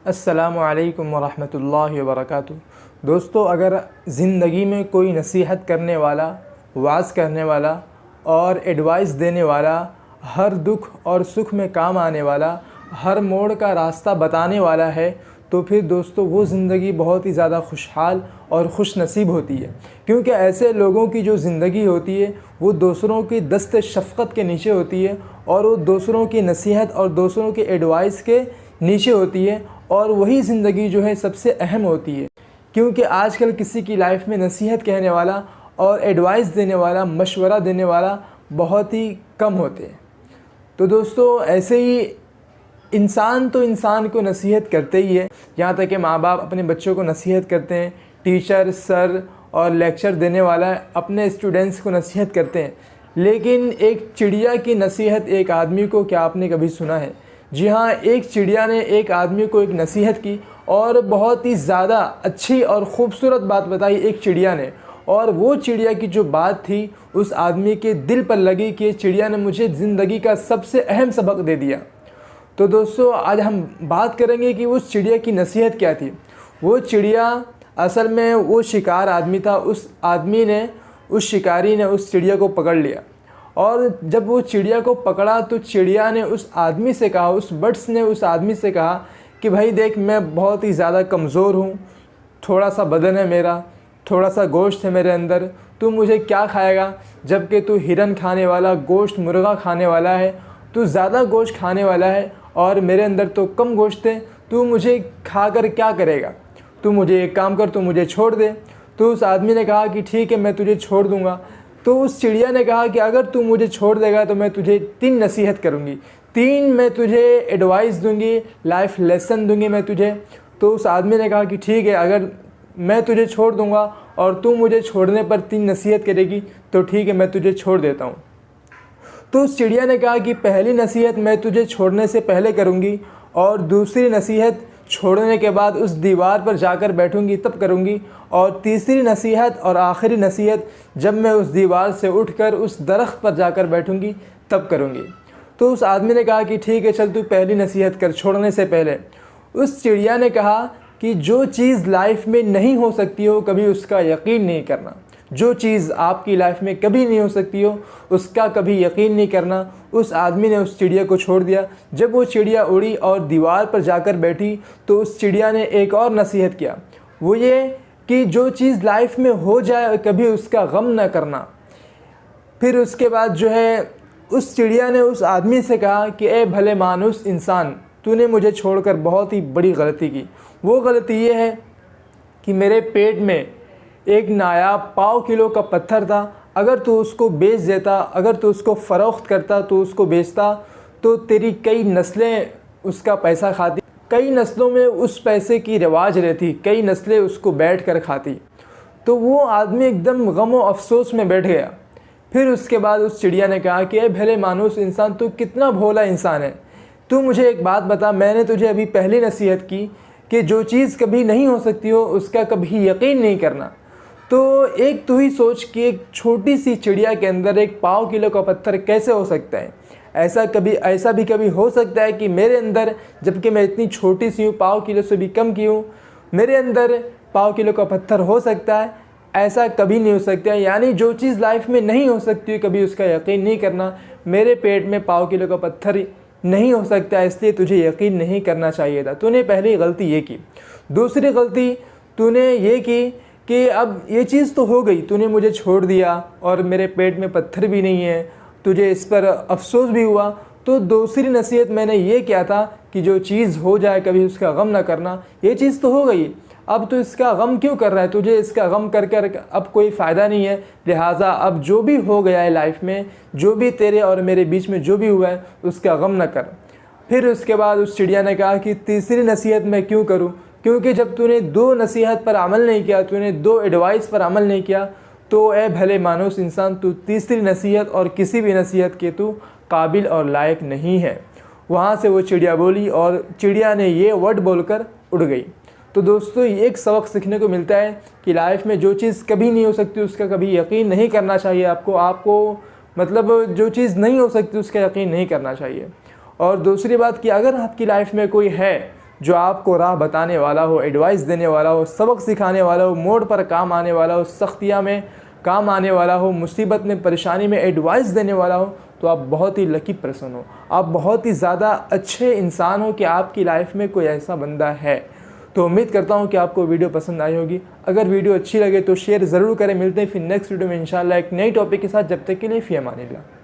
अस्सलामु अलैकुम वरहमतुल्लाहि वबरकातुहू। दोस्तों, अगर ज़िंदगी में कोई नसीहत करने वाला, वाज़ करने वाला और एडवाइस देने वाला, हर दुख और सुख में काम आने वाला, हर मोड़ का रास्ता बताने वाला है, तो फिर दोस्तों वो ज़िंदगी बहुत ही ज़्यादा खुशहाल और खुश नसीब होती है। क्योंकि ऐसे लोगों की जो ज़िंदगी होती है वो दूसरों की दस्त शफ़क़त के नीचे होती है और वो दूसरों की नसीहत और दूसरों की एडवाइस के नीचे होती है, और वही ज़िंदगी जो है सबसे अहम होती है। क्योंकि आजकल किसी की लाइफ में नसीहत कहने वाला और एडवाइस देने वाला, मशवरा देने वाला बहुत ही कम होते हैं। तो दोस्तों, ऐसे ही इंसान तो इंसान को नसीहत करते ही है। यहाँ तक कि माँ बाप अपने बच्चों को नसीहत करते हैं, टीचर, सर और लेक्चर देने वाला अपने स्टूडेंट्स को नसीहत करते हैं। लेकिन एक चिड़िया की नसीहत एक आदमी को, क्या आपने कभी सुना है? जी हाँ, एक चिड़िया ने एक आदमी को एक नसीहत की और बहुत ही ज़्यादा अच्छी और ख़ूबसूरत बात बताई एक चिड़िया ने। और वो चिड़िया की जो बात थी उस आदमी के दिल पर लगी कि चिड़िया ने मुझे ज़िंदगी का सबसे अहम सबक दे दिया। तो दोस्तों, आज हम बात करेंगे कि उस चिड़िया की नसीहत क्या थी। वो चिड़िया असल में वो शिकार आदमी था। उस आदमी ने, उस शिकारी ने उस चिड़िया को पकड़ लिया, और जब वो चिड़िया को पकड़ा तो चिड़िया ने उस आदमी से कहा, उस बर्ड्स ने उस आदमी से कहा कि भाई देख, मैं बहुत ही ज़्यादा कमज़ोर हूँ, थोड़ा सा बदन है मेरा, थोड़ा सा गोश्त है मेरे अंदर, तू मुझे क्या खाएगा? जबकि तू हिरन खाने वाला, गोश्त मुर्गा खाने वाला है, तू ज़्यादा गोश्त खाने वाला है और मेरे अंदर तो कम गोश्त है, तू मुझे खा कर क्या करेगा? तू मुझे एक काम कर, तू मुझे छोड़ दे। तो उस आदमी ने कहा कि ठीक है, मैं तुझे छोड़ दूँगा। तो उस चिड़िया ने कहा कि अगर तू मुझे छोड़ देगा तो मैं तुझे 3 नसीहत करूँगी, 3 मैं तुझे एडवाइस दूँगी, लाइफ लेसन दूँगी मैं तुझे। तो उस आदमी ने कहा कि ठीक है, अगर मैं तुझे छोड़ दूँगा और तू मुझे छोड़ने पर 3 नसीहत करेगी तो ठीक है, मैं तुझे छोड़ देता हूँ। तो उस चिड़िया ने कहा कि पहली नसीहत मैं तुझे छोड़ने से पहले करूँगी, और दूसरी नसीहत छोड़ने के बाद उस दीवार पर जाकर बैठूँगी तब करूँगी, और तीसरी नसीहत और आखिरी नसीहत जब मैं उस दीवार से उठकर उस दरख्त पर जाकर बैठूँगी तब करूँगी। तो उस आदमी ने कहा कि ठीक है, चल तू पहली नसीहत कर छोड़ने से पहले। उस चिड़िया ने कहा कि जो चीज़ लाइफ में नहीं हो सकती हो कभी उसका यकीन नहीं करना। जो चीज़ आपकी लाइफ में कभी नहीं हो सकती हो उसका कभी यकीन नहीं करना। उस आदमी ने उस चिड़िया को छोड़ दिया। जब वो चिड़िया उड़ी और दीवार पर जाकर बैठी तो उस चिड़िया ने एक और नसीहत किया, वो ये कि जो चीज़ लाइफ में हो जाए कभी उसका गम न करना। फिर उसके बाद जो है उस चिड़िया ने उस आदमी से कहा कि ए भले मानुस इंसान, तूने मुझे छोड़कर बहुत ही बड़ी गलती की। वो गलती ये है कि मेरे पेट में एक नायाब पाव किलो का पत्थर था। अगर तू उसको बेच देता, अगर तू उसको फ़रोख्त करता, तो उसको बेचता, तो तेरी कई नस्लें उसका पैसा खाती, कई नस्लों में उस पैसे की रिवाज रहती, कई नस्लें उसको बैठ कर खाती। तो वो आदमी एकदम गम और अफसोस में बैठ गया। फिर उसके बाद उस चिड़िया ने कहा कि ए भले मानुस इंसान, तू कितना भोला इंसान है। तू मुझे एक बात बता, मैंने तुझे अभी पहली नसीहत की कि जो चीज़ कभी नहीं हो सकती हो उसका कभी यकीन नहीं करना। तो एक तू ही सोच कि एक छोटी सी चिड़िया के अंदर एक पाव किलो का पत्थर कैसे हो सकता है? ऐसा भी कभी हो सकता है कि मेरे अंदर, जबकि मैं इतनी छोटी सी हूँ, पाव किलो से भी कम की हूँ, मेरे अंदर पाव किलो का पत्थर हो सकता है? ऐसा कभी नहीं हो सकता है। यानी जो चीज़ लाइफ में नहीं हो सकती है कभी उसका यकीन नहीं करना। मेरे पेट में पाव किलो का पत्थर नहीं हो सकता, इसलिए तुझे यकीन नहीं करना चाहिए था। तूने पहली गलती ये की। दूसरी गलती तूने ये की कि अब ये चीज़ तो हो गई, तूने मुझे छोड़ दिया और मेरे पेट में पत्थर भी नहीं है, तुझे इस पर अफसोस भी हुआ। तो दूसरी नसीहत मैंने ये किया था कि जो चीज़ हो जाए कभी उसका गम ना करना। ये चीज़ तो हो गई, अब तो इसका गम क्यों कर रहा है? तुझे इसका गम कर कर अब कोई फ़ायदा नहीं है। लिहाजा अब जो भी हो गया है लाइफ में, जो भी तेरे और मेरे बीच में जो भी हुआ है उसका गम ना कर। फिर उसके बाद उस चिड़िया ने कहा कि तीसरी नसीहत मैं क्यों करूं? क्योंकि जब तूने 2 नसीहत पर अमल नहीं किया, तूने 2 एडवाइस पर अमल नहीं किया, तो ए भले मानुस इंसान, तू तीसरी नसीहत और किसी भी नसीहत के तू काबिल और लायक नहीं है। वहाँ से वो चिड़िया बोली और चिड़िया ने ये वर्ड बोलकर उड़ गई। तो दोस्तों, ये एक सबक सीखने को मिलता है कि लाइफ में जो चीज़ कभी नहीं हो सकती उसका कभी यकीन नहीं करना चाहिए। आपको मतलब जो चीज़ नहीं हो सकती उसका यकीन नहीं करना चाहिए। और दूसरी बात कि अगर आपकी लाइफ में कोई है जो आपको राह बताने वाला हो, एडवाइस देने वाला हो, सबक सिखाने वाला हो, मोड़ पर काम आने वाला हो, सख्तियाँ में काम आने वाला हो, मुसीबत में, परेशानी में एडवाइस देने वाला हो, तो आप बहुत ही लकी पर्सन हो। आप बहुत ही ज़्यादा अच्छे इंसान हो कि आपकी लाइफ में कोई ऐसा बंदा है। तो उम्मीद करता हूँ कि आपको वीडियो पसंद आई होगी। अगर वीडियो अच्छी लगे तो शेयर ज़रूर करें। मिलते हैं फिर नेक्स्ट वीडियो में इंशाल्लाह एक नई टॉपिक के साथ। जब तक के लिए फ़ी अमानिल्लाह।